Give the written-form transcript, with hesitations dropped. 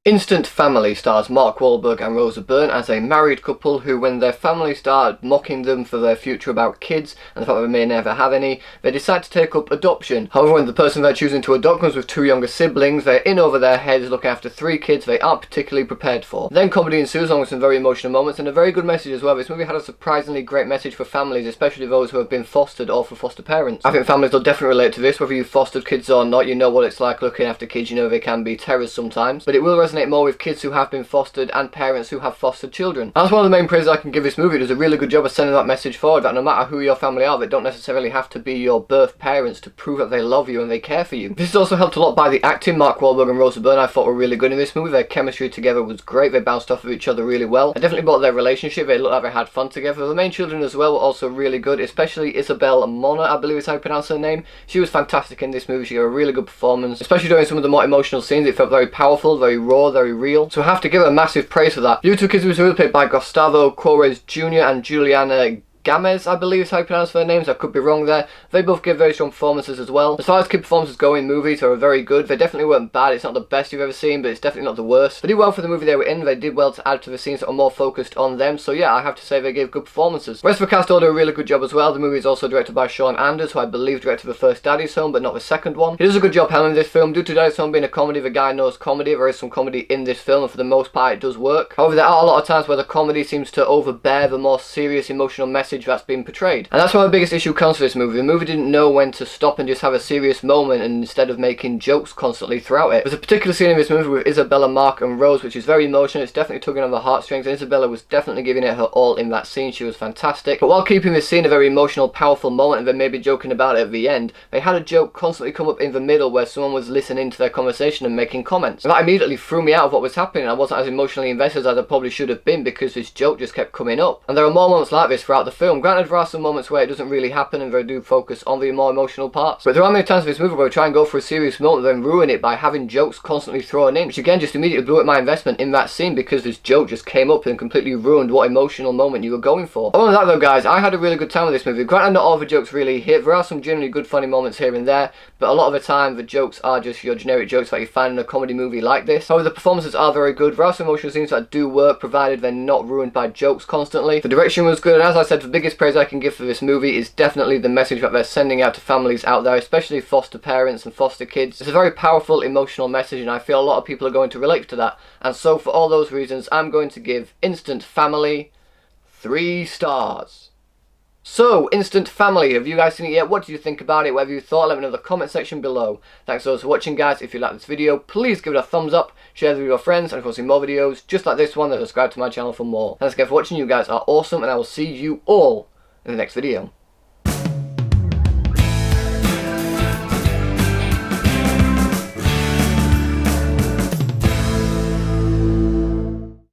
Instant Family stars Mark Wahlberg and Rosa Byrne as a married couple who, when their family started mocking them for their future about kids and the fact that they may never have any, they decide to take up adoption. However, when the person they're choosing to adopt comes with two younger siblings, they're in over their heads looking after three kids they aren't particularly prepared for. Then comedy ensues along with some very emotional moments and a very good message as well. This movie had a surprisingly great message for families, especially those who have been fostered or for foster parents. I think families will definitely relate to this, whether you've fostered kids or not. You know what it's like looking after kids. You know they can be terrors sometimes, but it will resonate more with kids who have been fostered and parents who have fostered children. And that's one of the main praises I can give this movie. It does a really good job of sending that message forward, that no matter who your family are, they don't necessarily have to be your birth parents to prove that they love you and they care for you. This is also helped a lot by the acting. Mark Wahlberg and Rosa Byrne I thought were really good in this movie. Their chemistry together was great. They bounced off of each other really well. I definitely bought their relationship. They looked like they had fun together. The main children as well were also really good, especially Isabela Moner, I believe is how you pronounce her name. She was fantastic in this movie. She gave a really good performance, especially during some of the more emotional scenes. It felt very powerful, very raw, very real. So I have to give her a massive praise for that. The other two kids were played by Gustavo Quiroz Jr and Julianna Gamiz, I believe is how you pronounce their names. I could be wrong there. They both give very strong performances as well. As far as kid performances go in movies, they were very good. They definitely weren't bad. It's not the best you've ever seen, but it's definitely not the worst. They did well for the movie they were in. They did well to add to the scenes that are more focused on them. So yeah, I have to say they gave good performances. The rest of the cast all do a really good job as well. The movie is also directed by Sean Anders, who I believe directed the first Daddy's Home, but not the second one. He does a good job helming this film. Due to Daddy's Home being a comedy, the guy knows comedy. There is some comedy in this film, and for the most part it does work. However, there are a lot of times where the comedy seems to overbear the more serious emotional message that's being portrayed. And that's why my biggest issue comes to this movie. The movie didn't know when to stop and just have a serious moment, and instead of making jokes constantly throughout it. There's a particular scene in this movie with Isabela, Mark and Rose which is very emotional. It's definitely tugging on the heartstrings, and Isabela was definitely giving it her all in that scene. She was fantastic. But while keeping this scene a very emotional, powerful moment and then maybe joking about it at the end, they had a joke constantly come up in the middle where someone was listening to their conversation and making comments. And that immediately threw me out of what was happening. I wasn't as emotionally invested as I probably should have been because this joke just kept coming up. And there are more moments like this throughout the film. Granted, there are some moments where it doesn't really happen and they do focus on the more emotional parts, but there are many times in this movie where we try and go for a serious moment and then ruin it by having jokes constantly thrown in, which again just immediately blew up my investment in that scene because this joke just came up and completely ruined what emotional moment you were going for. Other than that though guys, I had a really good time with this movie. Granted, not all the jokes really hit. There are some genuinely good funny moments here and there, but a lot of the time the jokes are just your generic jokes that you find in a comedy movie like this. However, the performances are very good. There are some emotional scenes that do work provided they're not ruined by jokes constantly. The direction was good, and as I said, the biggest praise I can give for this movie is definitely the message that they're sending out to families out there, especially foster parents and foster kids. It's a very powerful emotional message, and I feel a lot of people are going to relate to that. And so for all those reasons, I'm going to give Instant Family 3 stars. So, Instant Family, have you guys seen it yet? What do you think about it? Whatever you thought, let me know in the comment section below. Thanks so much for watching guys. If you like this video, please give it a thumbs up, share it with your friends, and if you want to see more videos just like this one, then subscribe to my channel for more. Thanks again for watching. You guys are awesome, and I will see you all in the next video.